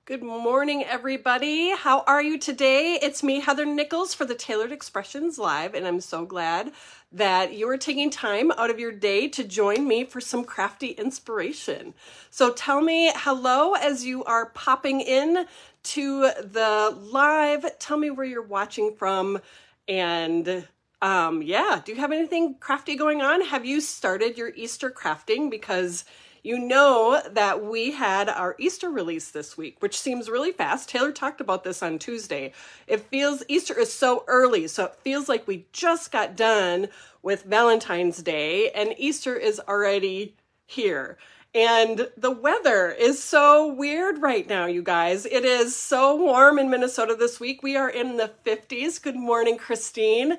Good morning, everybody. How are you today? It's me, Heather Nichols, for the Tailored Expressions Live, and I'm so glad that you are taking time out of your day to join me for some crafty inspiration. So tell me hello as you are popping in to the live. Tell me where you're watching from, and do you have anything crafty going on? Have you started your Easter crafting? Because you know that we had our Easter release this week, which seems really fast. Taylor talked about this on Tuesday. It feels Easter is so early, so it feels like we just got done with Valentine's Day and Easter is already here. And the weather is so weird right now, you guys. It is so warm in Minnesota this week. We are in the 50s. Good morning, Christine.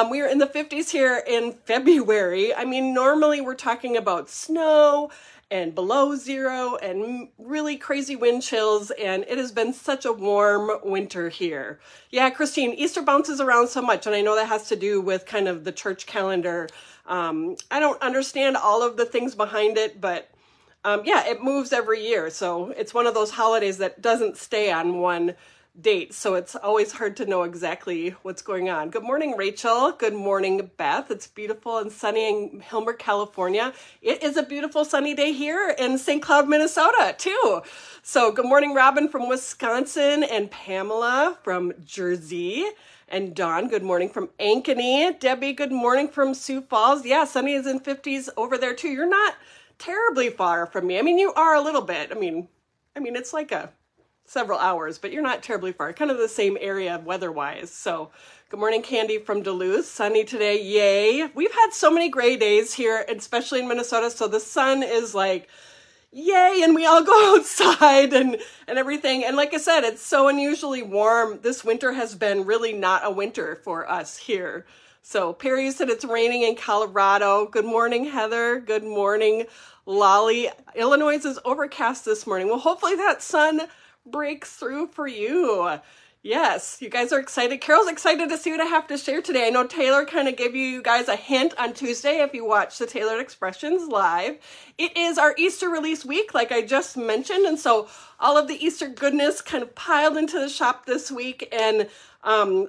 We are in the 50s here in February. I mean, normally we're talking about snow and below zero and really crazy wind chills, and it has been such a warm winter here. Yeah, Christine, Easter bounces around so much, and I know that has to do with kind of the church calendar. I don't understand all of the things behind it, but it moves every year. So it's one of those holidays that doesn't stay on one date. So it's always hard to know exactly what's going on. Good morning, Rachel. Good morning, Beth. It's beautiful and sunny in Hilmer, California. It is a beautiful sunny day here in St. Cloud, Minnesota, too. So good morning, Robin from Wisconsin, and Pamela from Jersey. And Dawn, good morning from Ankeny. Debbie, good morning from Sioux Falls. Yeah, sunny is in 50s over there, too. You're not terribly far from me. I mean, you are a little bit. I mean, it's like several hours, but you're not terribly far, kind of the same area weather-wise. So good morning, Candy from Duluth. Sunny today, yay. We've had so many gray days here, especially in Minnesota, so the sun is like, yay, and we all go outside and everything. And like I said, it's so unusually warm. This winter has been really not a winter for us here. So Perry said it's raining in Colorado. Good morning, Heather. Good morning, Lolly. Illinois is overcast this morning. Well, hopefully that sun breaks through for you. Yes, you guys are excited. Carol's excited to see what I have to share today. I know Taylor kind of gave you guys a hint on Tuesday if you watch the Tailored Expressions Live. It is our Easter release week, like I just mentioned, and so all of the Easter goodness kind of piled into the shop this week. And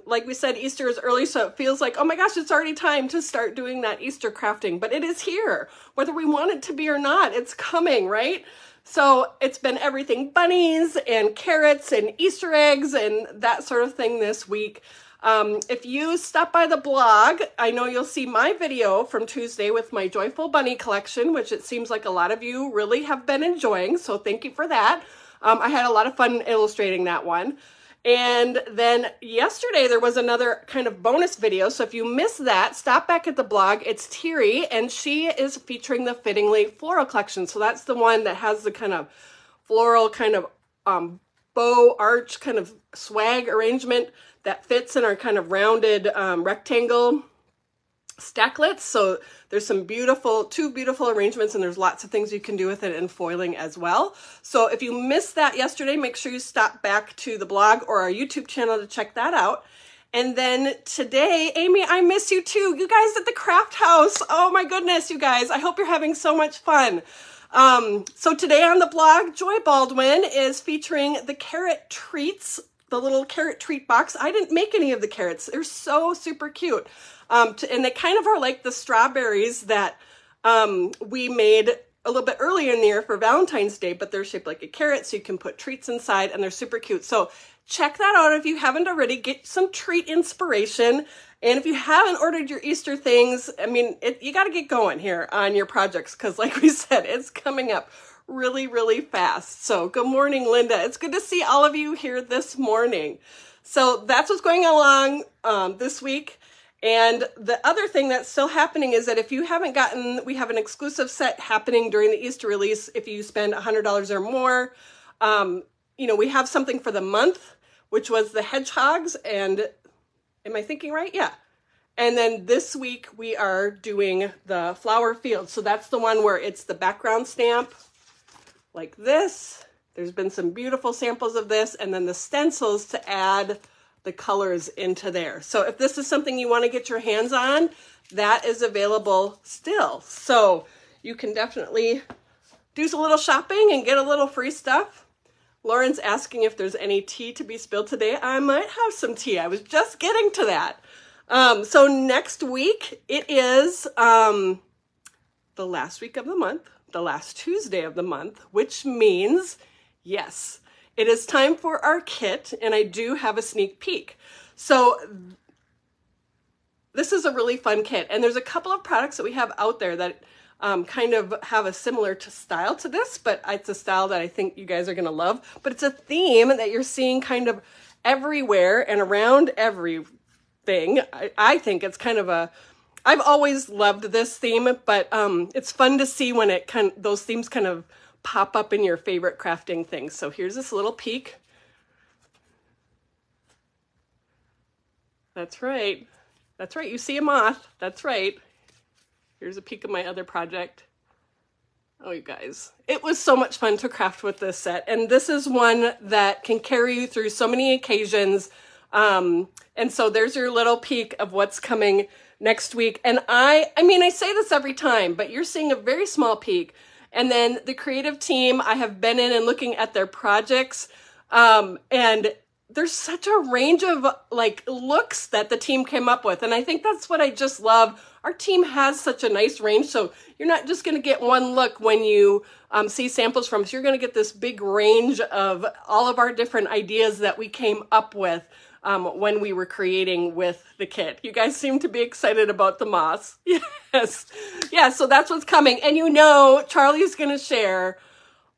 like we said, Easter is early, so it feels like, oh my gosh, it's already time to start doing that Easter crafting. But it is here, whether we want it to be or not. It's coming, right? So it's been everything bunnies and carrots and Easter eggs and that sort of thing this week. If you stop by the blog, I know you'll see my video from Tuesday with my Joyful Bunny collection, which it seems like a lot of you really have been enjoying. So thank you for that. I had a lot of fun illustrating that one. And then yesterday there was another kind of bonus video. So if you missed that, stop back at the blog. It's Thierry, and she is featuring the Fittingly Floral Collection. So that's the one that has the kind of floral kind of bow arch kind of swag arrangement that fits in our kind of rounded rectangle stacklets. So there's some two beautiful arrangements, and there's lots of things you can do with it in foiling as well. So if you missed that yesterday, make sure you stop back to the blog or our YouTube channel to check that out. And then today, Amy, I miss you too. You guys at the craft house. Oh my goodness, you guys. I hope you're having so much fun. So today on the blog, Joy Baldwin is featuring the carrot treats, the little carrot treat box. I didn't make any of the carrots. They're so super cute. And they kind of are like the strawberries that we made a little bit earlier in the year for Valentine's Day, but they're shaped like a carrot, so you can put treats inside, and they're super cute. So check that out if you haven't already. Get some treat inspiration. And if you haven't ordered your Easter things, I mean, you got to get going here on your projects, because like we said, it's coming up really, really fast. So good morning, Linda. It's good to see all of you here this morning. So that's what's going along this week. And the other thing that's still happening is that if you haven't we have an exclusive set happening during the Easter release. If you spend $100 or more, we have something for the month, which was the hedgehogs. And am I thinking right? Yeah. And then this week we are doing the flower field. So that's the one where it's the background stamp like this. There's been some beautiful samples of this, and then the stencils to add the colors into there. So if this is something you want to get your hands on, that is available still. So you can definitely do a little shopping and get a little free stuff. Lauren's asking if there's any tea to be spilled today. I might have some tea. I was just getting to that. So next week, it is the last week of the month, the last Tuesday of the month, which means, yes, it is time for our kit, and I do have a sneak peek. So this is a really fun kit, and there's a couple of products that we have out there that kind of have a similar style to this, but it's a style that I think you guys are going to love. But it's a theme that you're seeing kind of everywhere and around everything. I think it's kind of I've always loved this theme, but it's fun to see when those themes kind of pop up in your favorite crafting things. So here's this little peek. That's right. That's right. You see a moth. That's right. Here's a peek of my other project. Oh, you guys, it was so much fun to craft with this set. And this is one that can carry you through so many occasions. And so there's your little peek of what's coming next week. And I mean, I say this every time, but you're seeing a very small peek. And then the creative team, I have been in and looking at their projects. And there's such a range of like looks that the team came up with. And I think that's what I just love. Our team has such a nice range. So you're not just going to get one look when you see samples from us. You're going to get this big range of all of our different ideas that we came up with when we were creating with the kit. You guys seem to be excited about the moths. Yes. Yeah, so that's what's coming. And you know, Charlie's going to share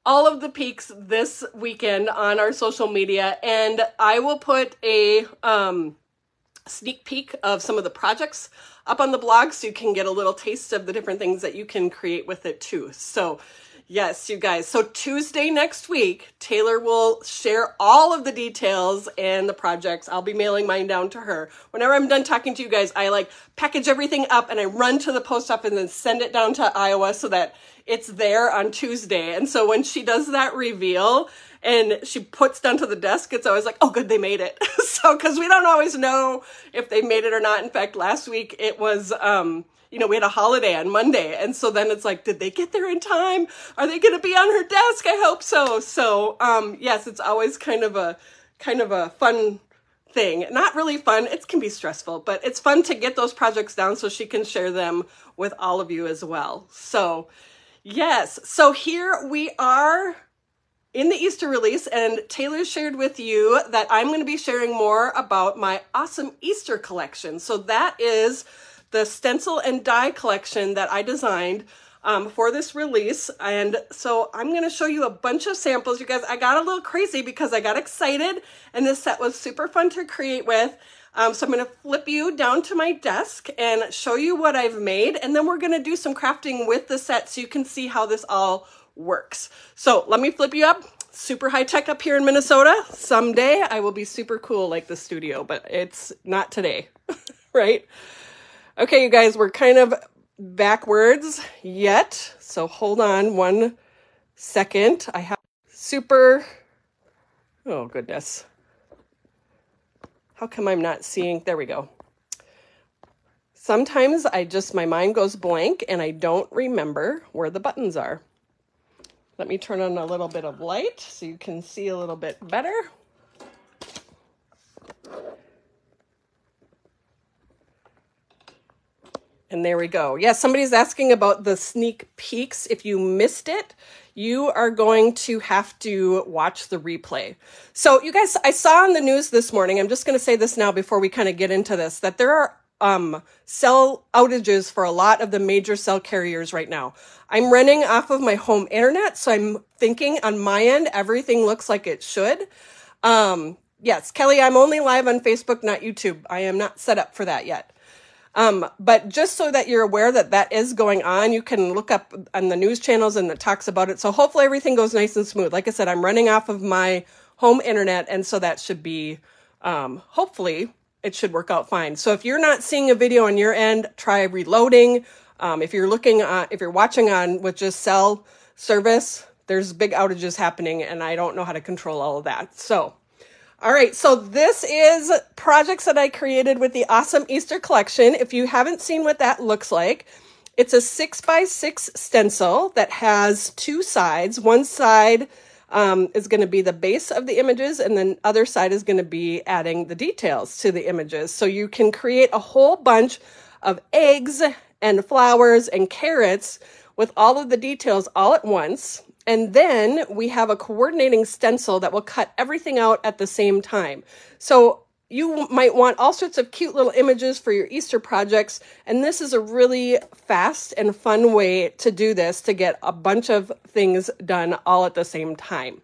all of the peaks this weekend on our social media, and I will put a sneak peek of some of the projects up on the blog so you can get a little taste of the different things that you can create with it too. So yes, you guys. So Tuesday next week, Taylor will share all of the details and the projects. I'll be mailing mine down to her. Whenever I'm done talking to you guys, I like package everything up and I run to the post office and then send it down to Iowa so that it's there on Tuesday. And so when she does that reveal and she puts down to the desk, it's always like, oh, good, they made it. So, because we don't always know if they made it or not. In fact, last week it was, you know, we had a holiday on Monday. And so then it's like, did they get there in time? Are they going to be on her desk? I hope so. So, yes, it's always kind of a fun thing. Not really fun. It can be stressful, but it's fun to get those projects down so she can share them with all of you as well. So, yes. So here we are in the Easter release, and Taylor shared with you that I'm going to be sharing more about my awesome Easter collection. So that is the stencil and die collection that I designed for this release. And so I'm going to show you a bunch of samples. You guys, I got a little crazy because I got excited and this set was super fun to create with. So I'm going to flip you down to my desk and show you what I've made. And then we're going to do some crafting with the set so you can see how this all works. So let me flip you up. Super high tech up here in Minnesota. Someday I will be super cool like the studio, but it's not today, right? Okay, you guys, we're kind of backwards yet. So hold on 1 second. I have oh goodness. How come I'm not seeing? There we go. Sometimes my mind goes blank and I don't remember where the buttons are. Let me turn on a little bit of light so you can see a little bit better. And there we go. Yeah, somebody's asking about the sneak peeks. If you missed it, you are going to have to watch the replay. So you guys, I saw on the news this morning, I'm just going to say this now before we kind of get into this, that there are cell outages for a lot of the major cell carriers right now. I'm running off of my home internet, so I'm thinking on my end, everything looks like it should. Yes, Kelly, I'm only live on Facebook, not YouTube. I am not set up for that yet. But just so that you're aware that that is going on, you can look up on the news channels and it talks about it. So hopefully everything goes nice and smooth. Like I said, I'm running off of my home internet, and so that should be, hopefully it should work out fine. So if you're not seeing a video on your end, try reloading. If you're watching on with just cell service, there's big outages happening and I don't know how to control all of that. So, all right. So this is projects that I created with the awesome Easter collection. If you haven't seen what that looks like, it's a 6x6 stencil that has two sides. One side is going to be the base of the images, and then other side is going to be adding the details to the images. So you can create a whole bunch of eggs and flowers and carrots with all of the details all at once. And then we have a coordinating stencil that will cut everything out at the same time. So you might want all sorts of cute little images for your Easter projects, and this is a really fast and fun way to do this, to get a bunch of things done all at the same time.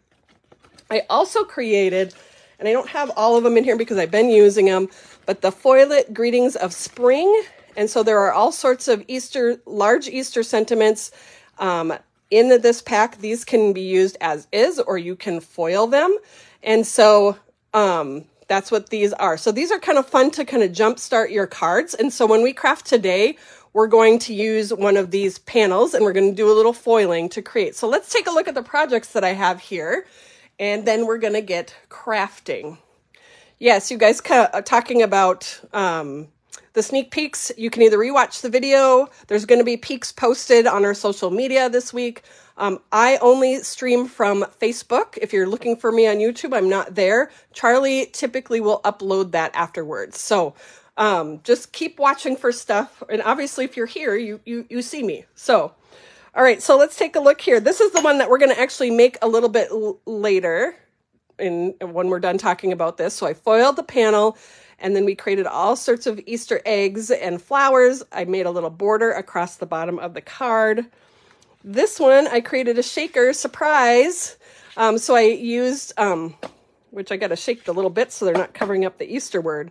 I also created, and I don't have all of them in here because I've been using them, but the Foilet Greetings of Spring. And so there are all sorts of large Easter sentiments in this pack. These can be used as is, or you can foil them. And so that's what these are. So these are kind of fun to kind of jumpstart your cards. And so when we craft today, we're going to use one of these panels, and we're going to do a little foiling to create. So let's take a look at the projects that I have here, and then we're going to get crafting. Yes, you guys kind of talking about the sneak peeks. You can either rewatch the video. There's going to be peeks posted on our social media this week. I only stream from Facebook. If you're looking for me on YouTube, I'm not there. Charlie typically will upload that afterwards. So just keep watching for stuff. And obviously, if you're here, you see me. So, all right, so let's take a look here. This is the one that we're going to actually make a little bit later when we're done talking about this. So I foiled the panel, and then we created all sorts of Easter eggs and flowers. I made a little border across the bottom of the card. This one, I created a shaker surprise. So I used, which I got to shake the little bit so they're not covering up the Easter word.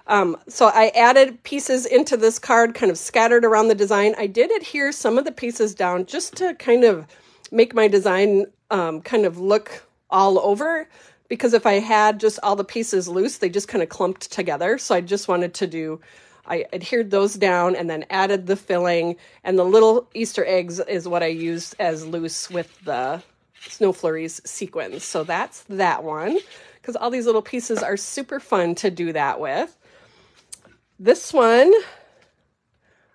So I added pieces into this card, kind of scattered around the design. I did adhere some of the pieces down just to kind of make my design kind of look all over, because if I had just all the pieces loose, they just kind of clumped together. So I just wanted to I adhered those down and then added the filling, and the little Easter eggs is what I used as loose with the Snow Flurries sequins. So that's that one, because all these little pieces are super fun to do that with. This one,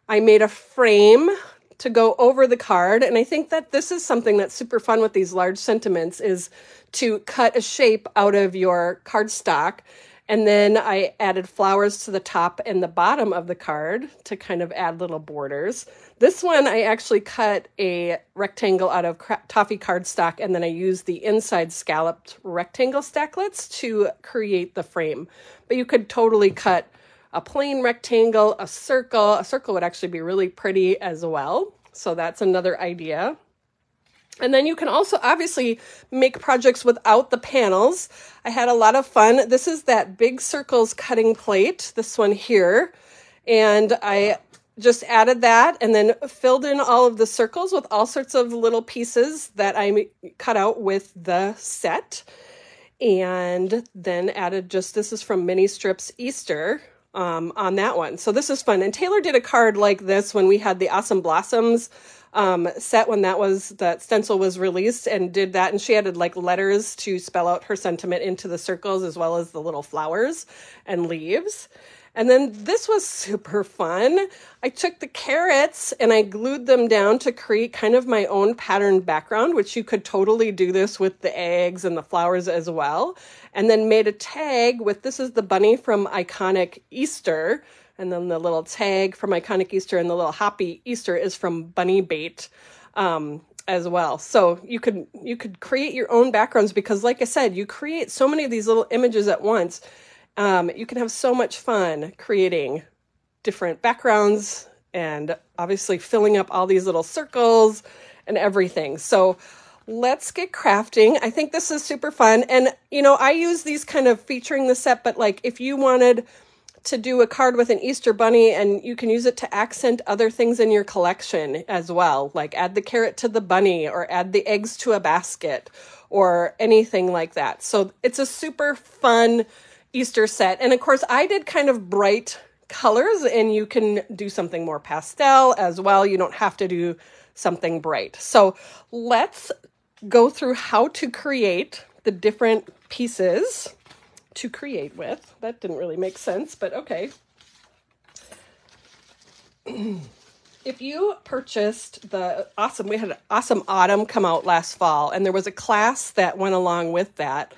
I made a frame to go over the card, and I think that this is something that's super fun with these large sentiments, is to cut a shape out of your cardstock. And then I added flowers to the top and the bottom of the card to kind of add little borders. This one, I actually cut a rectangle out of toffee cardstock, and then I used the inside scalloped rectangle stacklets to create the frame. But you could totally cut a plain rectangle, a circle. A circle would actually be really pretty as well. So that's another idea. And then you can also obviously make projects without the panels. I had a lot of fun. This is that Big Circles cutting plate, this one here. And I just added that and then filled in all of the circles with all sorts of little pieces that I cut out with the set. And then added this is from Mini Strips Easter on that one. So this is fun. And Taylor did a card like this when we had the Awesome Blossoms set, when that stencil was released, and did that, and she added like letters to spell out her sentiment into the circles, as well as the little flowers and leaves. And then this was super fun. I took the carrots and I glued them down to create kind of my own patterned background, which you could totally do this with the eggs and the flowers as well. And then made a tag with, this is the bunny from Iconic Easter, and then the little tag from Iconic Easter and the little Hoppy Easter is from Bunny Bait as well. So you could create your own backgrounds, because like I said, you create so many of these little images at once. You can have so much fun creating different backgrounds and obviously filling up all these little circles and everything. So let's get crafting. I think this is super fun. And, I use these kind of featuring the set, but like if you wanted to do a card with an Easter bunny, and you can use it to accent other things in your collection as well, like add the carrot to the bunny or add the eggs to a basket or anything like that. So it's a super fun Easter set. And of course, I did kind of bright colors, and you can do something more pastel as well. You don't have to do something bright. So let's go through how to create the different pieces to create with. That didn't really make sense, but okay. if you purchased we had Awesome Autumn come out last fall, and there was a class that went along with that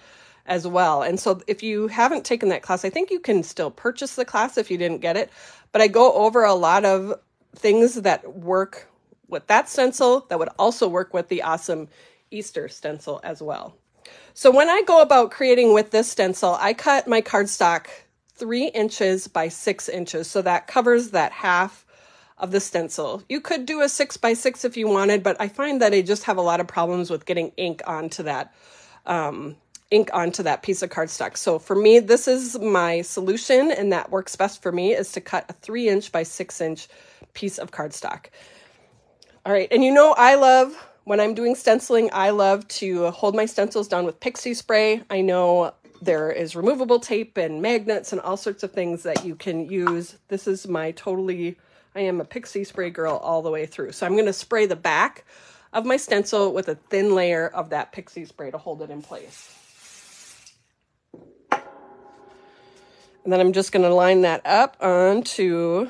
as well. And so if you haven't taken that class, I think you can still purchase the class if you didn't get it. But I go over a lot of things that work with that stencil that would also work with the Awesome Easter stencil as well. So when I go about creating with this stencil, I cut my cardstock 3 inches by 6 inches. So that covers that half of the stencil. You could do a 6 by 6 if you wanted, but I find that I just have a lot of problems with getting ink onto that piece of cardstock. So for me, this is my solution, and that works best for me, is to cut a 3 inch by 6 inch piece of cardstock. All right, and you know when I'm doing stenciling, I love to hold my stencils down with pixie spray. I know there is removable tape and magnets and all sorts of things that you can use. This is I am a pixie spray girl all the way through. So I'm going to spray the back of my stencil with a thin layer of that pixie spray to hold it in place. And then I'm just going to line that up onto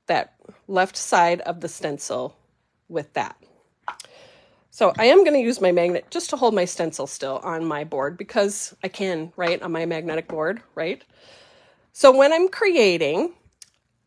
that left side of the stencil with that. So I am going to use my magnet just to hold my stencil still on my board, because I can, right, on my magnetic board, right? So when I'm creating,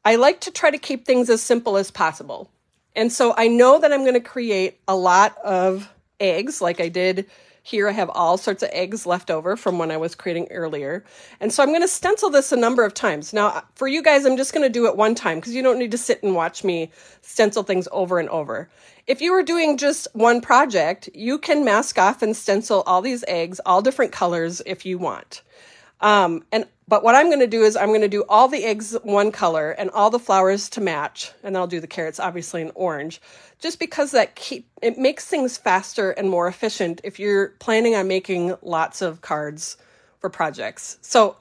I like to try to keep things as simple as possible. And so I know that I'm going to create a lot of eggs like I did here. I have all sorts of eggs left over from when I was creating earlier. And so I'm going to stencil this a number of times. Now, for you guys, I'm just going to do it one time, because you don't need to sit and watch me stencil things over and over. If you were doing just one project, you can mask off and stencil all these eggs, all different colors if you want. But what I'm going to do is I'm going to do all the eggs one color and all the flowers to match. And I'll do the carrots, obviously, in orange, just because it makes things faster and more efficient if you're planning on making lots of cards for projects. So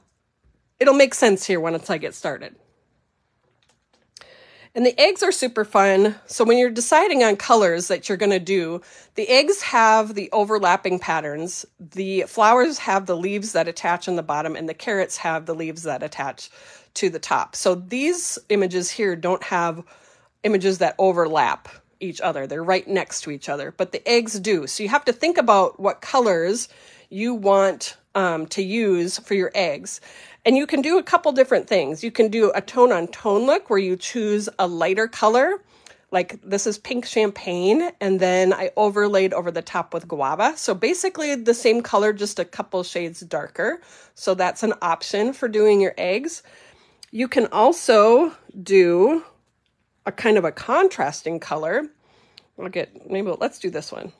it'll make sense here once I get started. And the eggs are super fun. So when you're deciding on colors that you're going to do, the eggs have the overlapping patterns. The flowers have the leaves that attach on the bottom, and the carrots have the leaves that attach to the top. So these images here don't have images that overlap each other. They're right next to each other, but the eggs do. So you have to think about what colors you want to use for your eggs. And you can do a couple different things. You can do a tone-on-tone look where you choose a lighter color, like this is pink champagne, and then I overlaid over the top with guava. So basically the same color, just a couple shades darker. So that's an option for doing your eggs. You can also do a kind of a contrasting color. Let's do this one.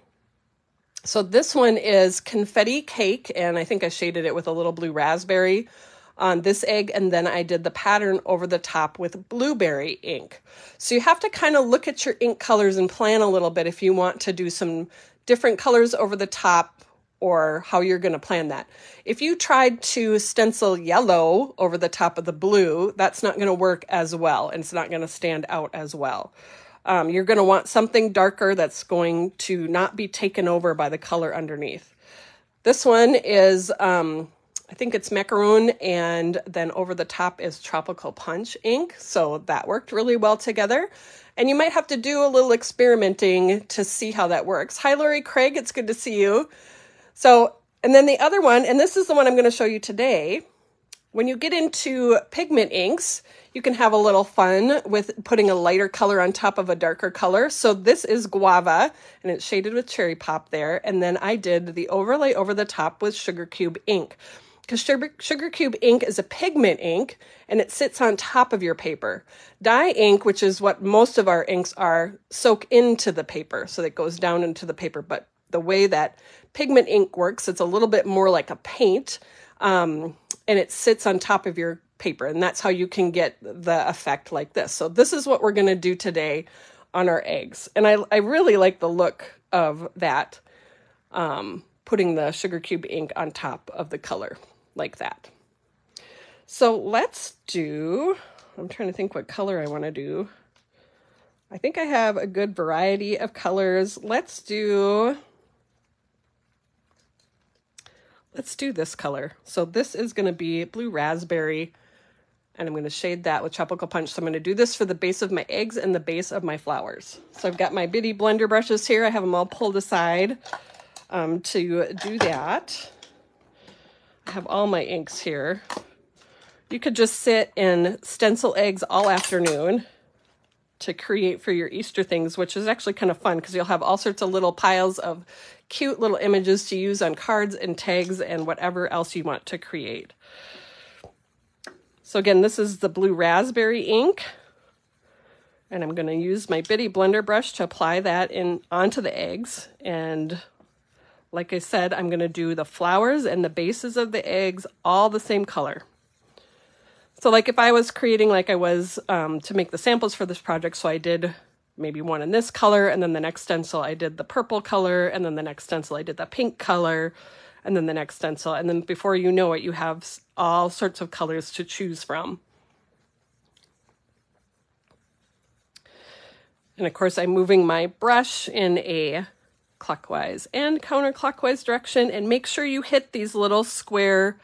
So this one is confetti cake, and I think I shaded it with a little blue raspberry on this egg, and then I did the pattern over the top with blueberry ink. So you have to kind of look at your ink colors and plan a little bit if you want to do some different colors over the top, or how you're going to plan that. If you tried to stencil yellow over the top of the blue, that's not going to work as well, and it's not going to stand out as well. You're going to want something darker that's going to not be taken over by the color underneath. This one is I think it's macaroon, and then over the top is tropical punch ink. So that worked really well together. And you might have to do a little experimenting to see how that works. Hi, Lori Craig. It's good to see you. So, and then the other one, and this is the one I'm going to show you today. When you get into pigment inks, you can have a little fun with putting a lighter color on top of a darker color. So this is guava, and it's shaded with cherry pop there. And then I did the overlay over the top with sugar cube ink, because sugar cube ink is a pigment ink, and it sits on top of your paper. Dye ink, which is what most of our inks are, soak into the paper, so it goes down into the paper. But the way that pigment ink works, it's a little bit more like a paint, and it sits on top of your paper, and that's how you can get the effect like this. So this is what we're going to do today on our eggs, and I really like the look of that, putting the sugar cube ink on top of the color like that. So I'm trying to think what color I want to do. I think I have a good variety of colors. Let's do this color. So this is going to be blue raspberry And I'm going to shade that with Tropical Punch. So I'm going to do this for the base of my eggs and the base of my flowers. So I've got my bitty blender brushes here. I have them all pulled aside to do that. I have all my inks here. You could just sit and stencil eggs all afternoon to create for your Easter things, which is actually kind of fun because you'll have all sorts of little piles of cute little images to use on cards and tags and whatever else you want to create. So again, this is the blue raspberry ink, and I'm going to use my bitty blender brush to apply that onto the eggs. And like I said, I'm going to do the flowers and the bases of the eggs all the same color. So like if I was creating like I was to make the samples for this project, so I did maybe one in this color, and then the next stencil I did the purple color, and then the next stencil I did the pink color, and then the next stencil, and then before you know it, you have all sorts of colors to choose from. And of course, I'm moving my brush in a clockwise and counterclockwise direction, and make sure you hit these little square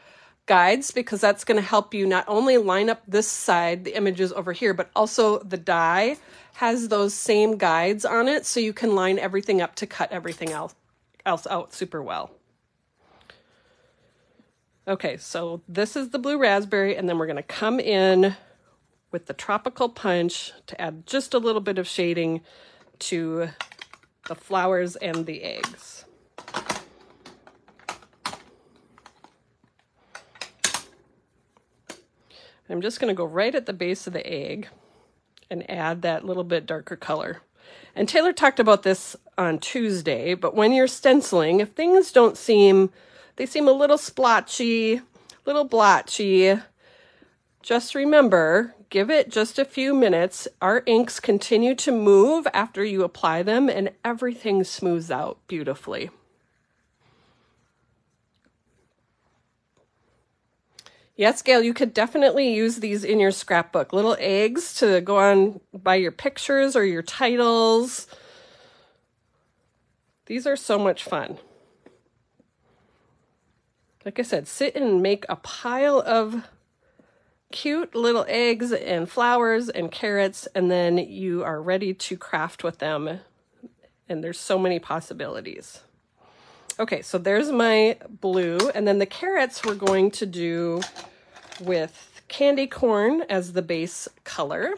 guides, because that's going to help you not only line up this side, the images over here, but also the die has those same guides on it, so you can line everything up to cut everything else out super well. Okay, so this is the blue raspberry, and then we're going to come in with the Tropical Punch to add just a little bit of shading to the flowers and the eggs. I'm just going to go right at the base of the egg and add that little bit darker color. And Taylor talked about this on Tuesday, but when you're stenciling, if things don't seem, they seem a little splotchy, a little blotchy, just remember, give it just a few minutes. Our inks continue to move after you apply them, and everything smooths out beautifully. Yes, Gail, you could definitely use these in your scrapbook. Little eggs to go on by your pictures or your titles. These are so much fun. Like I said, sit and make a pile of cute little eggs and flowers and carrots, and then you are ready to craft with them. And there's so many possibilities. Okay, so there's my blue, and then the carrots we're going to do with candy corn as the base color.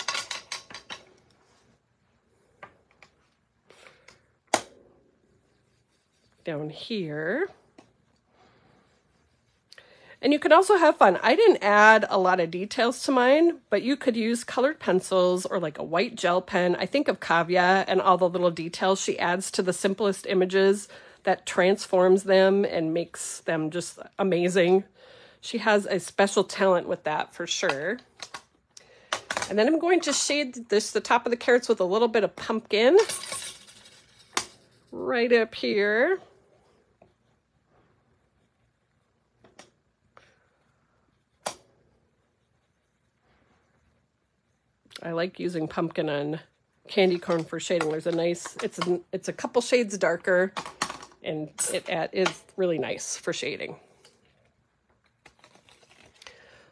Down here. And you could also have fun. I didn't add a lot of details to mine, but you could use colored pencils or like a white gel pen. I think of Kavya and all the little details she adds to the simplest images that transforms them and makes them just amazing. She has a special talent with that for sure. And then I'm going to shade the top of the carrots with a little bit of pumpkin right up here. I like using pumpkin on candy corn for shading. There's a nice, it's a couple shades darker, and it is really nice for shading.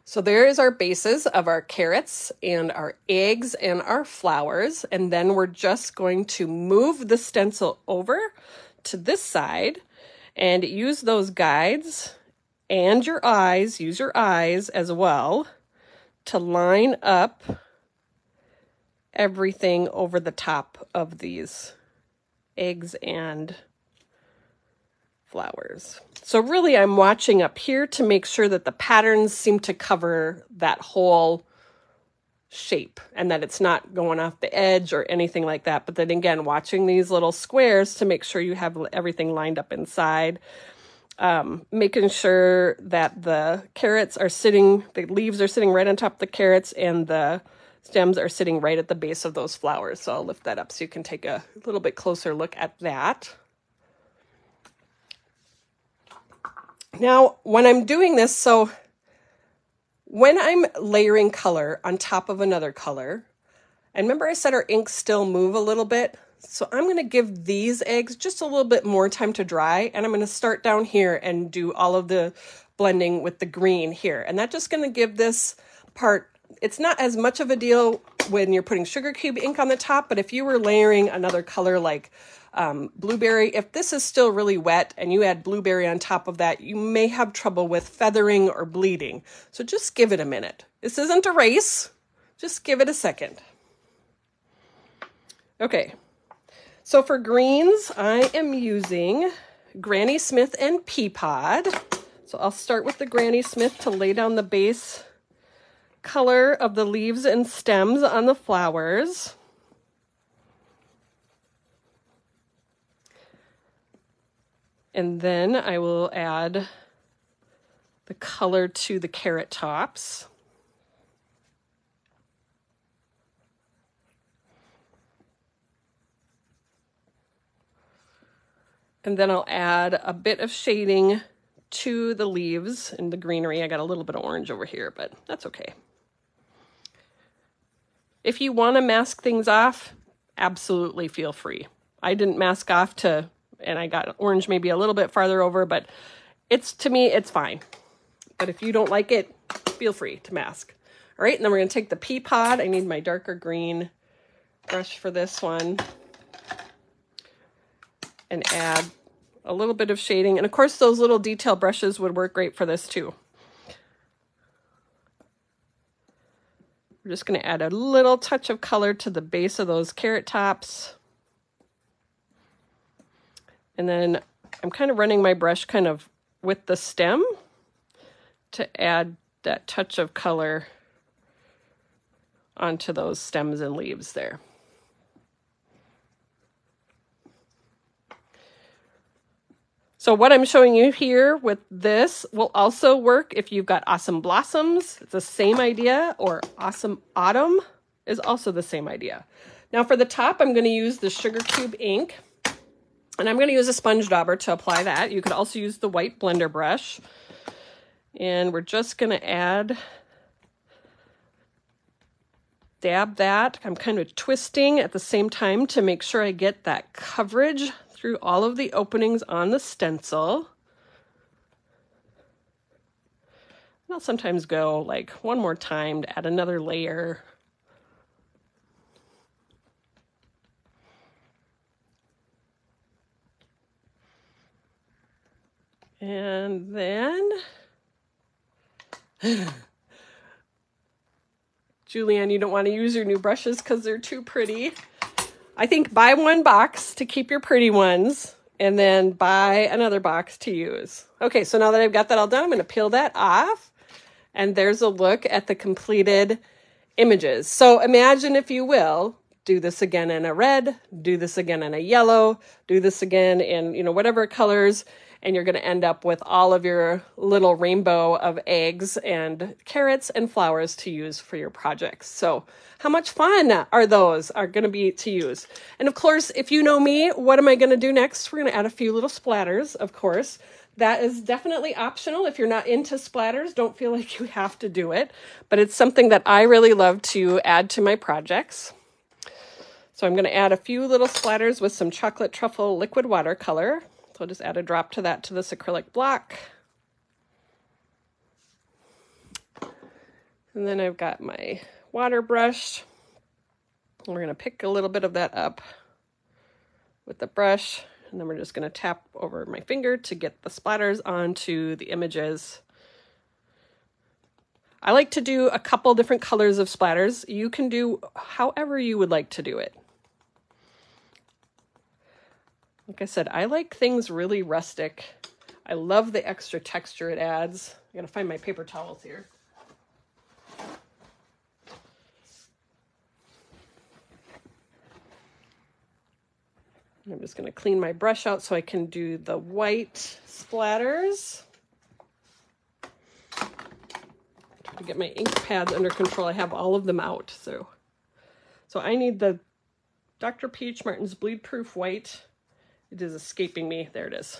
So there is our bases of our carrots and our eggs and our flowers. And then we're just going to move the stencil over to this side and use those guides and your eyes, use your eyes as well to line up everything over the top of these eggs and flowers. So really I'm watching up here to make sure that the patterns seem to cover that whole shape and that it's not going off the edge or anything like that. But then again, watching these little squares to make sure you have everything lined up inside. Making sure that the carrots are sitting, the leaves are sitting right on top of the carrots, and the stems are sitting right at the base of those flowers. So I'll lift that up so you can take a little bit closer look at that. Now, when I'm doing this, so when I'm layering color on top of another color, and remember I said our inks still move a little bit, so I'm going to give these eggs just a little bit more time to dry, and I'm going to start down here and do all of the blending with the green here. And that's just going to give this part it's not as much of a deal when you're putting sugar cube ink on the top, but if you were layering another color like blueberry, if this is still really wet and you add blueberry on top of that, you may have trouble with feathering or bleeding. So just give it a minute. This isn't a race. Just give it a second. Okay, so for greens, I am using Granny Smith and Pea Pod. So I'll start with the Granny Smith to lay down the base color of the leaves and stems on the flowers. And then I will add the color to the carrot tops. And then I'll add a bit of shading to the leaves and the greenery. I got a little bit of orange over here, but that's okay. If you want to mask things off, absolutely feel free. I didn't mask off and I got orange maybe a little bit farther over, but to me, it's fine. But if you don't like it, feel free to mask. All right, and then we're going to take the Pea Pod. I need my darker green brush for this one. And add a little bit of shading. And of course, those little detail brushes would work great for this too. We're just going to add a little touch of color to the base of those carrot tops. And then I'm kind of running my brush kind of with the stem to add that touch of color onto those stems and leaves there. So what I'm showing you here with this will also work if you've got Awesome Blossoms. It's the same idea, or Awesome Autumn is also the same idea. Now for the top, I'm going to use the sugar cube ink, and I'm going to use a sponge dauber to apply that. You could also use the white blender brush. And we're just going to dab that. I'm kind of twisting at the same time to make sure I get that coverage through all of the openings on the stencil. And I'll sometimes go like one more time to add another layer. And then, Julianne, you don't want to use your new brushes because they're too pretty. I think buy one box to keep your pretty ones and then buy another box to use. Okay, so now that I've got that all done, I'm going to peel that off. And there's a look at the completed images. So imagine, if you will, do this again in a red, do this again in a yellow, do this again in, whatever colors, and you're going to end up with all of your little rainbow of eggs and carrots and flowers to use for your projects. So how much fun are going to be to use? And of course, if you know me, what am I going to do next? We're going to add a few little splatters, of course. That is definitely optional. If you're not into splatters, don't feel like you have to do it, but it's something that I really love to add to my projects. So I'm going to add a few little splatters with some chocolate truffle liquid watercolor. So I'll just add a drop to that to this acrylic block. And then I've got my water brush. We're going to pick a little bit of that up with the brush. And then we're just going to tap over my finger to get the splatters onto the images. I like to do a couple different colors of splatters. You can do however you would like to do it. Like I said, I like things really rustic. I love the extra texture it adds. I gotta find my paper towels here. I'm just gonna clean my brush out so I can do the white splatters. Try to get my ink pads under control. I have all of them out. So I need the Dr. Peach Martin's Bleed Proof White. It is escaping me. There it is.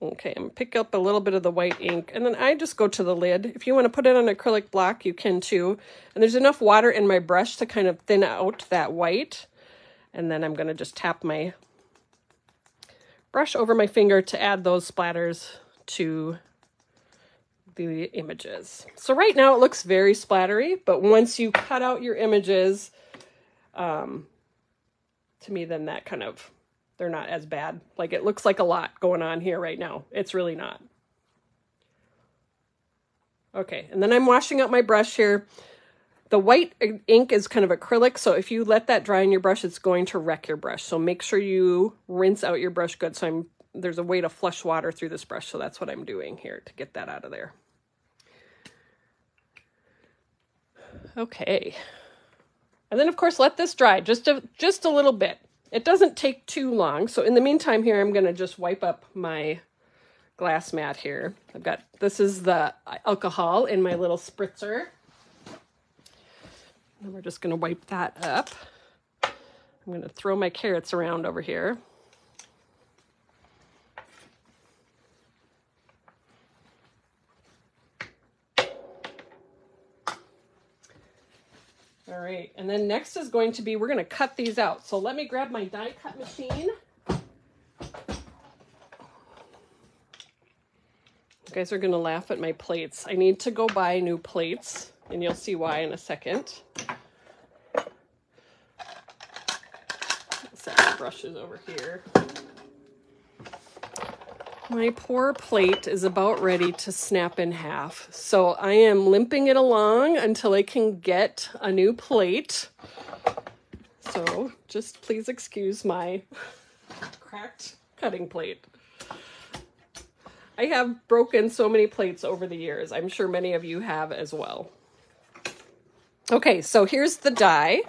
Okay, I'm gonna pick up a little bit of the white ink, and then I just go to the lid. If you want to put it on an acrylic block, you can too. And there's enough water in my brush to kind of thin out that white. And then I'm gonna just tap my brush over my finger to add those splatters to the images. So right now it looks very splattery, but once you cut out your images, to me, then that kind of, they're not as bad. Like, it looks like a lot going on here right now. It's really not. Okay, and then I'm washing out my brush here. The white ink is kind of acrylic, so if you let that dry in your brush, it's going to wreck your brush. So make sure you rinse out your brush good. So there's a way to flush water through this brush, so that's what I'm doing here to get that out of there. Okay. And then, of course, let this dry just a little bit. It doesn't take too long. So in the meantime here, I'm going to just wipe up my glass mat here. This is the alcohol in my little spritzer. And we're just going to wipe that up. I'm going to throw my carrots around over here. All right, and then next is going to be, we're going to cut these out. So let me grab my die cut machine. You guys are going to laugh at my plates. I need to go buy new plates, and you'll see why in a second. Set my brushes over here. My poor plate is about ready to snap in half. So I am limping it along until I can get a new plate. So just please excuse my cracked cutting plate. I have broken so many plates over the years. I'm sure many of you have as well. Okay, so here's the die.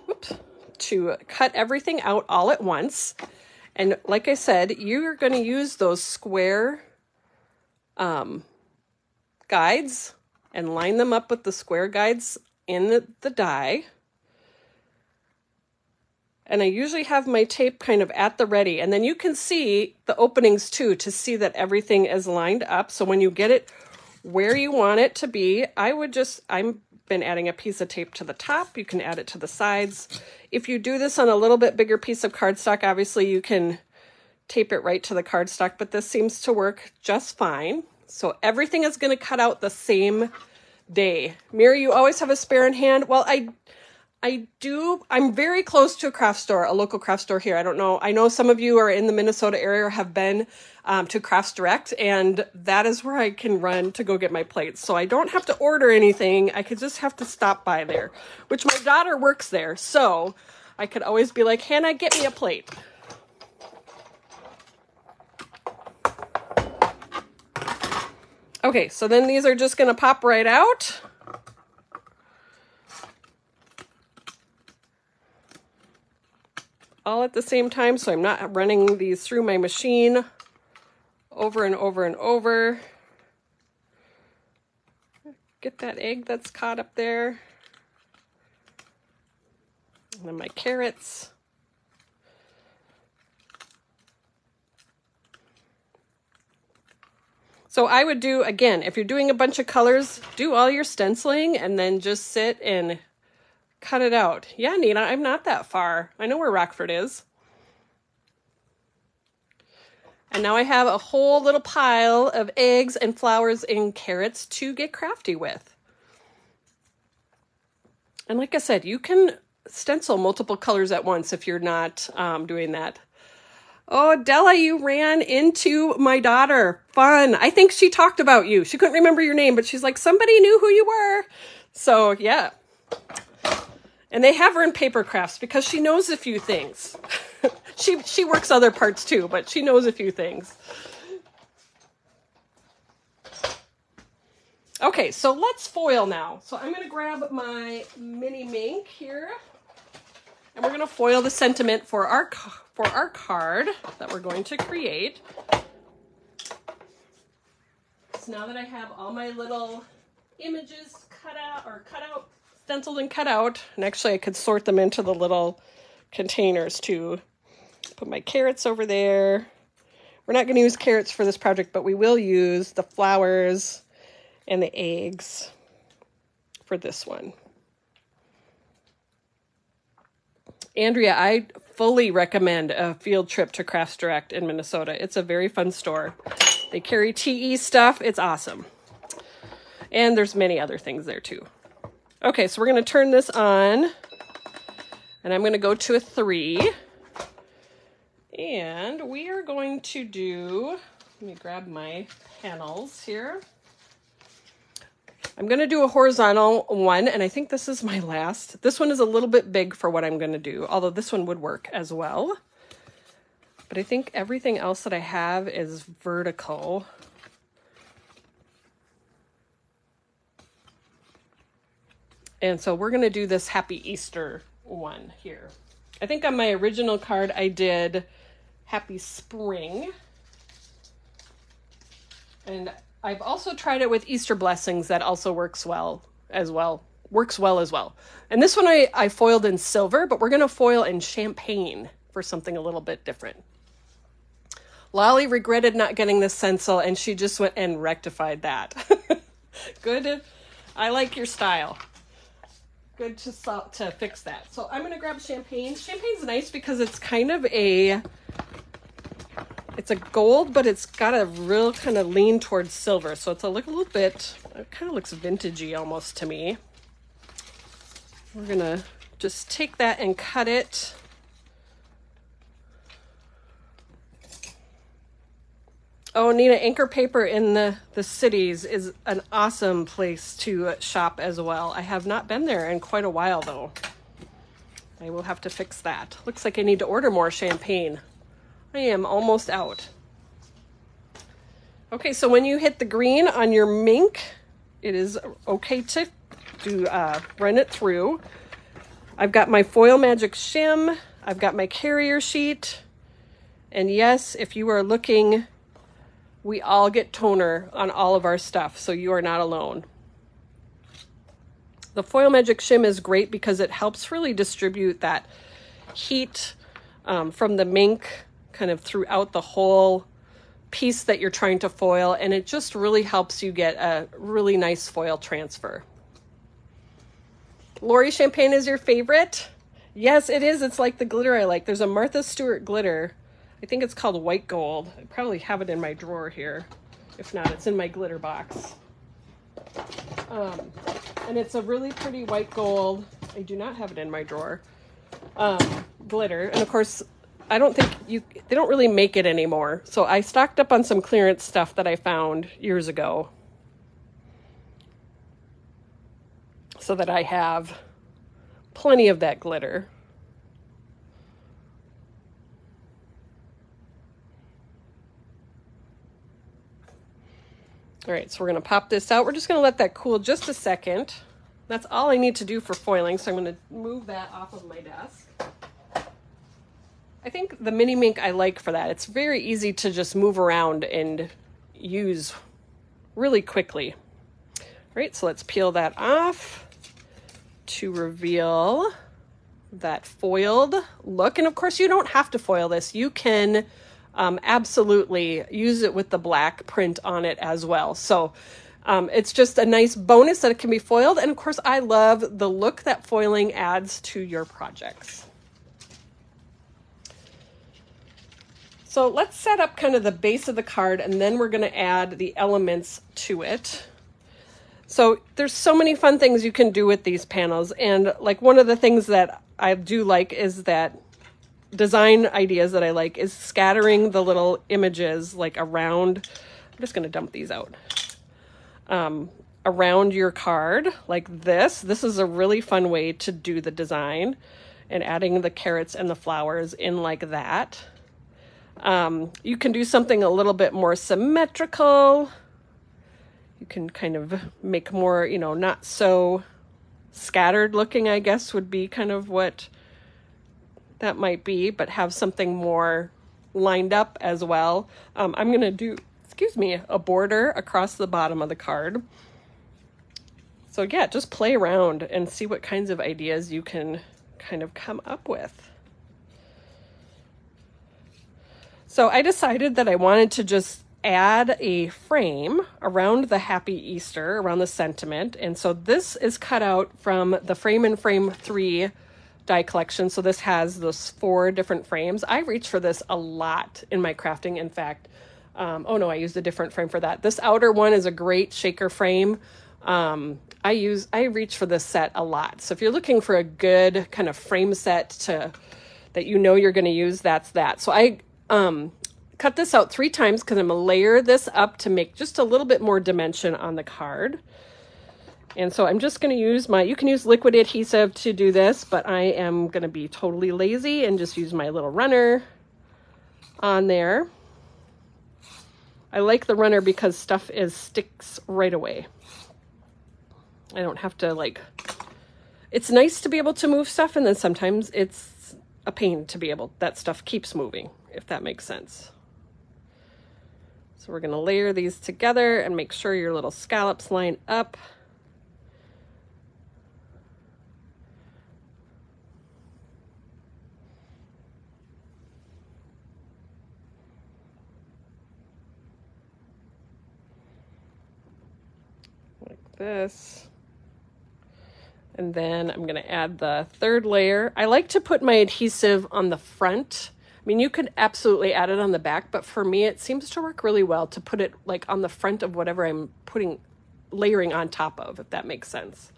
Whoops, to cut everything out all at once. And like I said, you're going to use those square guides and line them up with the square guides in the die. And I usually have my tape kind of at the ready. And then you can see the openings too to see that everything is lined up. So when you get it where you want it to be, I've been adding a piece of tape to the top. You can add it to the sides. If you do this on a little bit bigger piece of cardstock, obviously you can tape it right to the cardstock, but this seems to work just fine. So everything is going to cut out the same day. Mary, you always have a spare in hand? Well, I do. I'm very close to a craft store, a local craft store here. I don't know. I know some of you are in the Minnesota area or have been to Crafts Direct, and that is where I can run to go get my plates. So I don't have to order anything. I could just have to stop by there, which my daughter works there. So I could always be like, Hannah, get me a plate. Okay, so then these are just going to pop right out. All at the same time, so I'm not running these through my machine over and over and over. Get that egg that's caught up there. And then my carrots. So I would do, again, if you're doing a bunch of colors, do all your stenciling and then just sit and cut it out. Yeah, Nina, I'm not that far. I know where Rockford is. And now I have a whole little pile of eggs and flowers and carrots to get crafty with. And like I said, you can stencil multiple colors at once if you're not doing that. Oh, Della, you ran into my daughter. Fun. I think she talked about you. She couldn't remember your name, but she's like, somebody knew who you were. So, yeah. And they have her in paper crafts because she knows a few things. She works other parts too, but she knows a few things. Okay, so let's foil now. So I'm going to grab my mini Mink here, and we're going to foil the sentiment for our card that we're going to create. So now that I have all my little images cut out, stenciled and cut out, and actually I could sort them into the little containers too. Put my carrots over there. We're not going to use carrots for this project, but we will use the flowers and the eggs for this one. Andrea, I fully recommend a field trip to Crafts Direct in Minnesota. It's a very fun store. They carry TE stuff. It's awesome. And there's many other things there too. Okay, so we're going to turn this on. And I'm going to go to a 3. And we are going to do, let me grab my panels here. I'm going to do a horizontal one, and I think this is my last. This one is a little bit big for what I'm going to do, although this one would work as well. But I think everything else that I have is vertical. And so we're going to do this Happy Easter one here. I think on my original card I did Happy Spring. And I've also tried it with Easter Blessings. That also works well as well. And this one I foiled in silver, but we're going to foil in champagne for something a little bit different. Lolly regretted not getting this stencil, and she just went and rectified that. Good. I like your style. Good to fix that. So I'm going to grab champagne. Champagne's nice because it's kind of it's a gold, but it's got a real kind of lean towards silver. So it's a little bit, it kind of looks vintagey almost to me. We're going to just take that and cut it. Oh, Nina, Anchor Paper in the cities is an awesome place to shop as well. I have not been there in quite a while, though. I will have to fix that. Looks like I need to order more champagne. I am almost out. Okay, so when you hit the green on your mink, it is okay to run it through. I've got my Foil Magic shim. I've got my carrier sheet. And yes, if you are looking, we all get toner on all of our stuff, so you are not alone. The Foil Magic shim is great because it helps really distribute that heat from the mink kind of throughout the whole piece that you're trying to foil, and it just really helps you get a really nice foil transfer. Lori, champagne is your favorite? Yes, it is. It's like the glitter I like. There's a Martha Stewart glitter. I think it's called White Gold. I probably have it in my drawer here. If not, it's in my glitter box. And it's a really pretty white gold. I do not have it in my drawer. Glitter. And of course, I don't think they don't really make it anymore. So I stocked up on some clearance stuff that I found years ago, so that I have plenty of that glitter. All right, so we're going to pop this out. We're just going to let that cool just a second. That's all I need to do for foiling, so I'm going to move that off of my desk. I think the mini mink I like for that. It's very easy to just move around and use really quickly. All right, so let's peel that off to reveal that foiled look. And of course, you don't have to foil this. You can absolutely use it with the black print on it as well. So it's just a nice bonus that it can be foiled. And of course, I love the look that foiling adds to your projects. So let's set up kind of the base of the card, and then we're going to add the elements to it. So there's so many fun things you can do with these panels. And like one of the things that I do like is that design ideas that I like is scattering the little images like around. I'm just going to dump these out. Around your card like this. This is a really fun way to do the design, and adding the carrots and the flowers in like that. You can do something a little bit more symmetrical. You can kind of make more, not so scattered looking, I guess, would be kind of what that might be, but have something more lined up as well. I'm going to do, a border across the bottom of the card. So yeah, just play around and see what kinds of ideas you can kind of come up with. So I decided that I wanted to just add a frame around the Happy Easter, around the sentiment. And so this is cut out from the Frame and Frame 3 die collection. So this has those 4 different frames. I reach for this a lot in my crafting. In fact, oh no, I used a different frame for that. This outer one is a great shaker frame. I reach for this set a lot. So if you're looking for a good kind of frame set that you know you're going to use, that's that. So I cut this out 3 times because I'm going to layer this up to make just a little bit more dimension on the card. And so I'm just going to use you can use liquid adhesive to do this, but I am going to be totally lazy and just use my little runner on there. I like the runner because stuff sticks right away. I don't have to it's nice to be able to move stuff, and then sometimes it's a pain to be that stuff keeps moving, if that makes sense. So we're going to layer these together and make sure your little scallops line up. This, and then I'm going to add the 3rd layer. I like to put my adhesive on the front. I mean, you could absolutely add it on the back, but for me it seems to work really well to put it on the front of whatever I'm layering on top of, if that makes sense.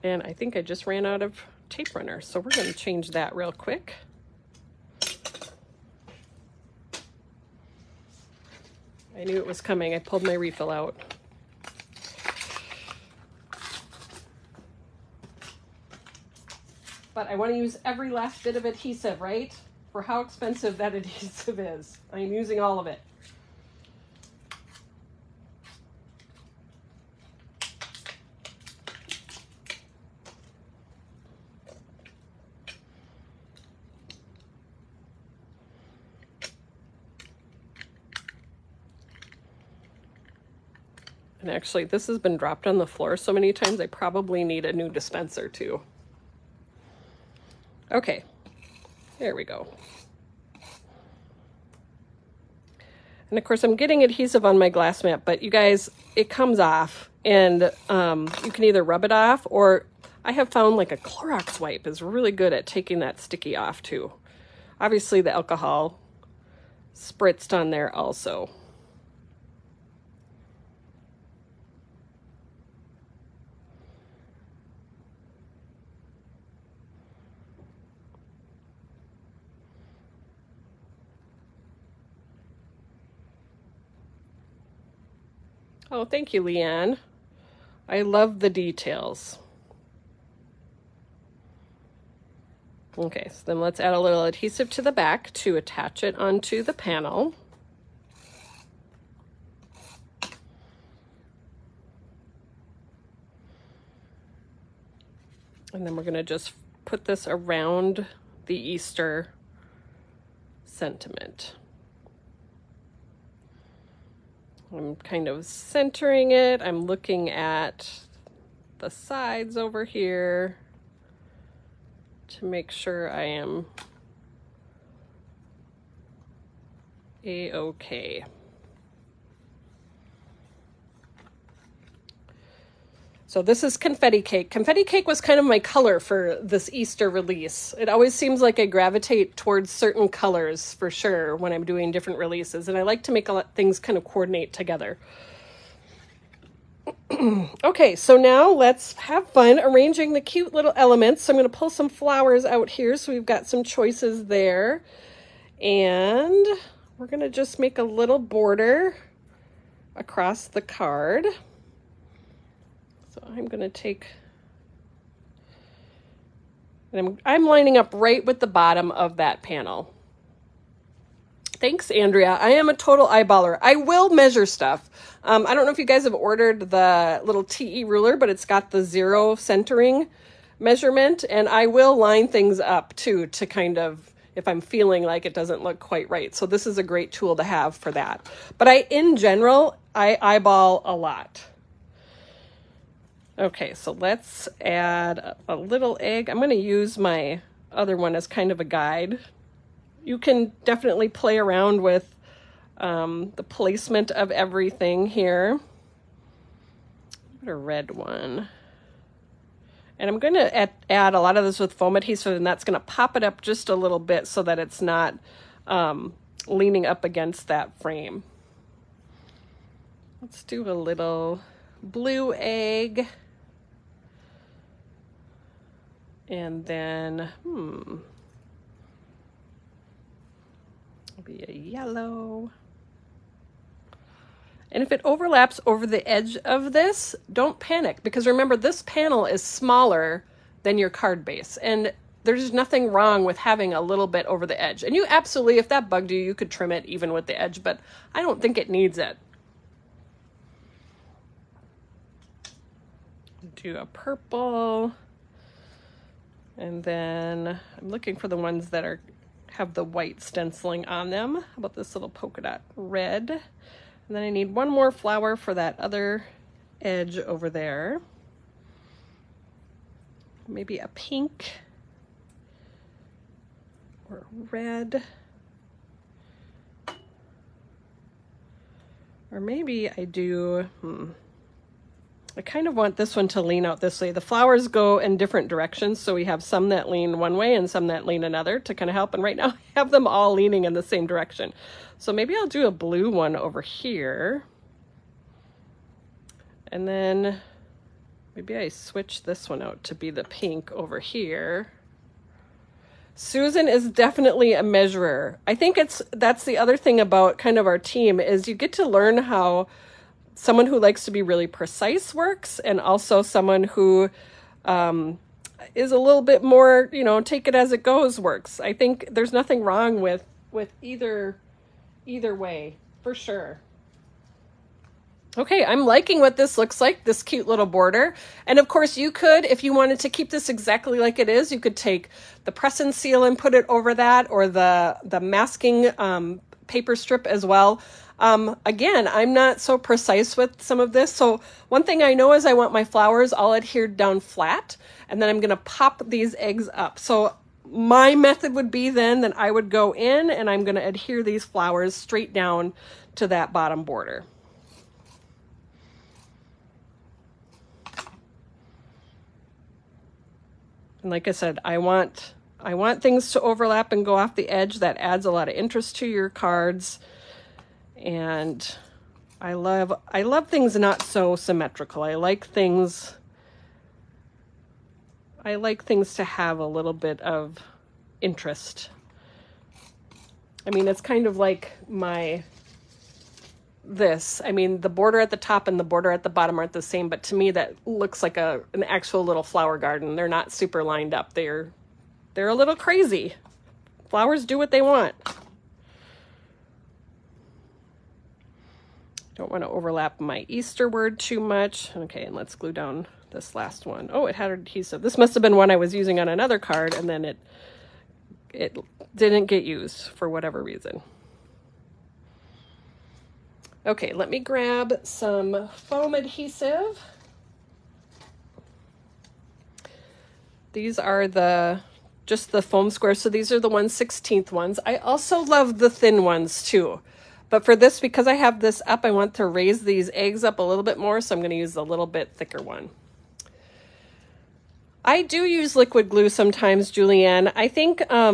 And I think I just ran out of tape runner, so we're going to change that real quick. I knew it was coming. I pulled my refill out. But I want to use every last bit of adhesive, right? For how expensive that adhesive is. I'm using all of it. And actually, this has been dropped on the floor so many times, I probably need a new dispenser too. Okay, there we go. And of course, I'm getting adhesive on my glass mat, but you guys, it comes off, and you can either rub it off, or I have found a Clorox wipe is really good at taking that sticky off too. Obviously, the alcohol spritzed on there also. Oh, thank you, Leanne. I love the details. Okay, so then let's add a little adhesive to the back to attach it onto the panel. And then we're going to just put this around the Easter sentiment. I'm kind of centering it. I'm looking at the sides over here to make sure I am a-okay. So this is confetti cake. Confetti cake was kind of my color for this Easter release. It always seems like I gravitate towards certain colors for sure when I'm doing different releases, and I like to make a lot things kind of coordinate together. Okay, so now let's have fun arranging the cute little elements. So I'm going to pull some flowers out here, so we've got some choices there. And we're going to just make a little border across the card. So I'm going to take, and I'm lining up right with the bottom of that panel. Thanks, Andrea. I am a total eyeballer. I will measure stuff. I don't know if you guys have ordered the little TE ruler, but it's got the 0 centering measurement, and I will line things up too to kind of, if I'm feeling like it doesn't look quite right. So this is a great tool to have for that. But in general, I eyeball a lot. Okay, so let's add a little egg. I'm going to use my other one as kind of a guide. You can definitely play around with the placement of everything here. put a red one. And I'm going to add a lot of this with foam adhesive, and that's going to pop it up just a little bit so that it's not leaning up against that frame. Let's do a little blue egg. And then, maybe a yellow. And if it overlaps over the edge of this, don't panic, because remember, this panel is smaller than your card base, and there's nothing wrong with having a little bit over the edge. And you absolutely, if that bugged you, you could trim it even with the edge, but I don't think it needs it. Do a purple, and then I'm looking for the ones that have the white stenciling on them. How about this little polka dot red? And then I need one more flower for that other edge over there. Maybe a pink or red. Or maybe I do, I kind of want this one to lean out this way. The flowers go in different directions, so we have some that lean one way and some that lean another to kind of help. And right now I have them all leaning in the same direction. So maybe I'll do a blue one over here. And then maybe I switch this one out to be the pink over here. Susan is definitely a measurer. I think that's the other thing about kind of our team is you get to learn how someone who likes to be really precise works, and also someone who is a little bit more, take it as it goes works. I think there's nothing wrong with either way, for sure. Okay, I'm liking what this looks like, this cute little border. And of course you could, if you wanted to keep this exactly like it is, you could take the press and seal and put it over that, or the masking paper strip as well. Again, I'm not so precise with some of this. So one thing I know is I want my flowers all adhered down flat, and then I'm going to pop these eggs up. So my method would be then I would go in and I'm going to adhere these flowers straight down to that bottom border. And like I said, I want things to overlap and go off the edge. That adds a lot of interest to your cards. And I love things not so symmetrical. I like things to have a little bit of interest. I mean, it's kind of like this. I mean, the border at the top and the border at the bottom aren't the same, but to me that looks like an actual little flower garden. They're not super lined up. They're a little crazy. Flowers do what they want. Don't want to overlap my Easter word too much. Okay, and let's glue down this last one. Oh, it had adhesive. This must have been one I was using on another card, and then it didn't get used for whatever reason. Okay, let me grab some foam adhesive. These are just the foam squares, so these are the 1/16 ones. I also love the thin ones too. But for this, because I have this up, I want to raise these eggs up a little bit more, so I'm going to use a little bit thicker one. I do use liquid glue sometimes, Julianne. I think, I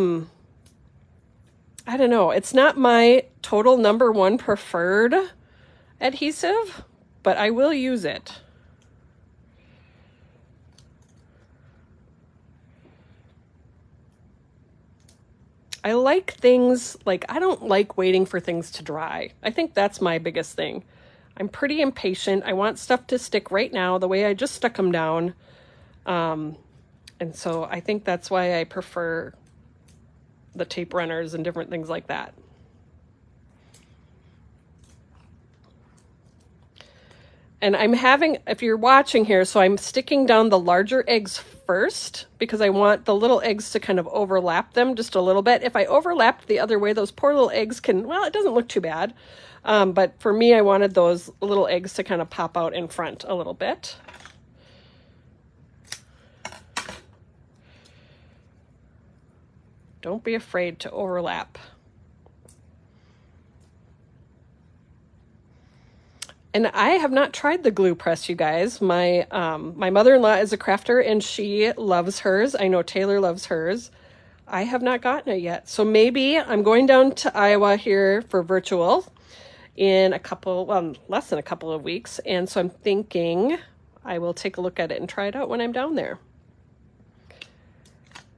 don't know, it's not my total #1 preferred adhesive, but I will use it. I like things, I don't like waiting for things to dry. I think that's my biggest thing. I'm pretty impatient. I want stuff to stick right now, the way I just stuck them down. And so I think that's why I prefer the tape runners and different things like that. And I'm having, if you're watching here, so I'm sticking down the larger eggs first because I want the little eggs to kind of overlap them just a little bit. If I overlapped the other way, those poor little eggs it doesn't look too bad. But for me, I wanted those little eggs to kind of pop out in front a little bit. Don't be afraid to overlap. And I have not tried the glue press, you guys. My mother-in-law is a crafter and she loves hers. I know Taylor loves hers. I have not gotten it yet. So maybe I'm going down to Iowa here for virtual in less than a couple of weeks. And so I'm thinking I will take a look at it and try it out when I'm down there.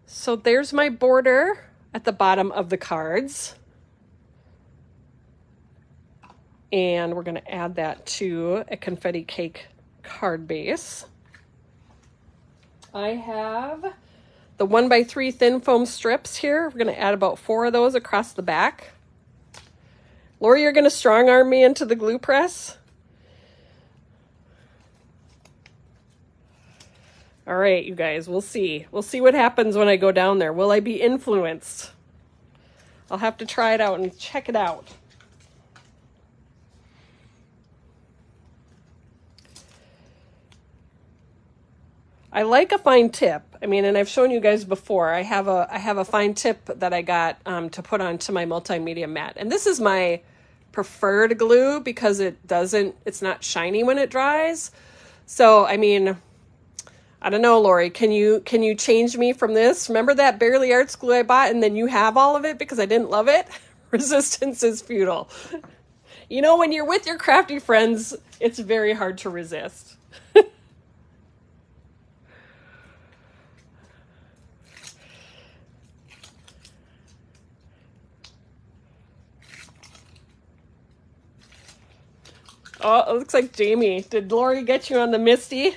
So there's my border at the bottom of the cards. And we're going to add that to a confetti cake card base. I have the 1x3 thin foam strips here. We're going to add about 4 of those across the back. Lori, you're going to strong arm me into the glue press? All right, you guys, we'll see. We'll see what happens when I go down there. Will I be influenced? I'll have to try it out and check it out. I like a fine tip. I mean, and I've shown you guys before. I have a fine tip that I got to put onto my multimedia mat, and this is my preferred glue because it's not shiny when it dries. So I mean, I don't know, Lori. Can you change me from this? Remember that Barely Arts glue I bought, and then you have all of it because I didn't love it. Resistance is futile. You know, when you're with your crafty friends, it's very hard to resist. Oh, it looks like Jamie. Did Lori get you on the Misty?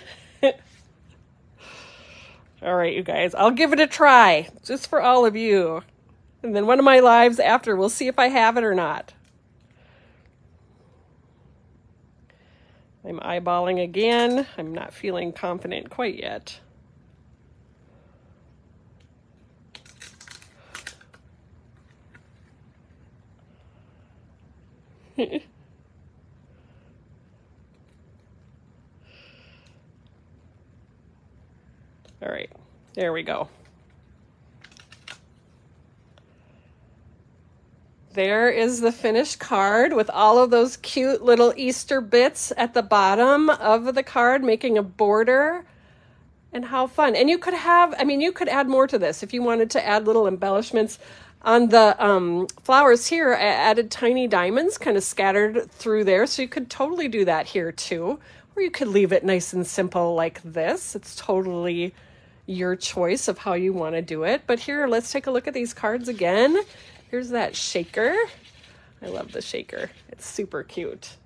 All right, you guys. I'll give it a try, just for all of you. And then one of my lives after, we'll see if I have it or not. I'm eyeballing again. I'm not feeling confident quite yet. All right, there we go. There is the finished card with all of those cute little Easter bits at the bottom of the card, making a border. And how fun. And you could you could add more to this if you wanted to add little embellishments. On the flowers here, I added tiny diamonds kind of scattered through there. So you could totally do that here too. Or you could leave it nice and simple like this. It's totally your choice of how you want to do it. But here, let's take a look at these cards again. Here's that shaker. I love the shaker. It's super cute.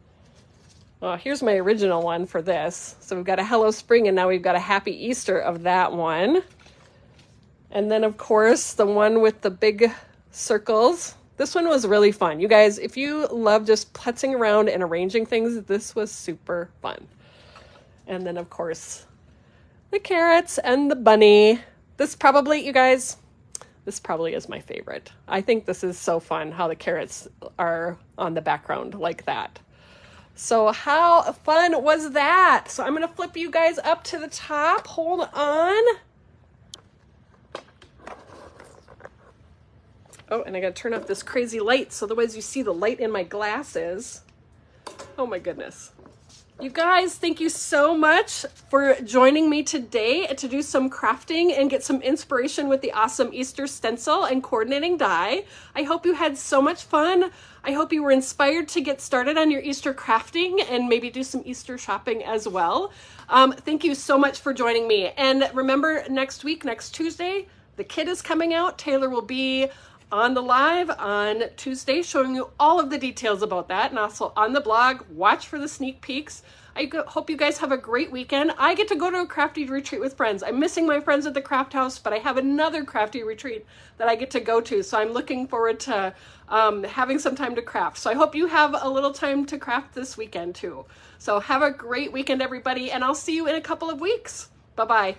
Well, here's my original one for this. So we've got a Hello Spring, and now we've got a Happy Easter of that one. And then, of course, the one with the big circles. This one was really fun. You guys, if you love just putzing around and arranging things, this was super fun. And then, of course, the carrots and the bunny. This probably, you guys, this probably is my favorite. I think this is so fun how the carrots are on the background like that. So how fun was that? So I'm going to flip you guys up to the top. Hold on. Oh, and I got to turn off this crazy light so otherwise you see the light in my glasses. Oh my goodness. You guys, thank you so much for joining me today to do some crafting and get some inspiration with the awesome Easter stencil and coordinating die. I hope you had so much fun. I hope you were inspired to get started on your Easter crafting and maybe do some Easter shopping as well. Thank you so much for joining me. And remember, next week, next Tuesday, the kit is coming out. Taylor will be on the live on Tuesday, showing you all of the details about that, and also on the blog. Watch for the sneak peeks. I hope you guys have a great weekend. I get to go to a crafty retreat with friends. I'm missing my friends at the craft house, but I have another crafty retreat that I get to go to, so I'm looking forward to having some time to craft. So I hope you have a little time to craft this weekend too. So have a great weekend, everybody, and I'll see you in a couple of weeks. Bye-bye.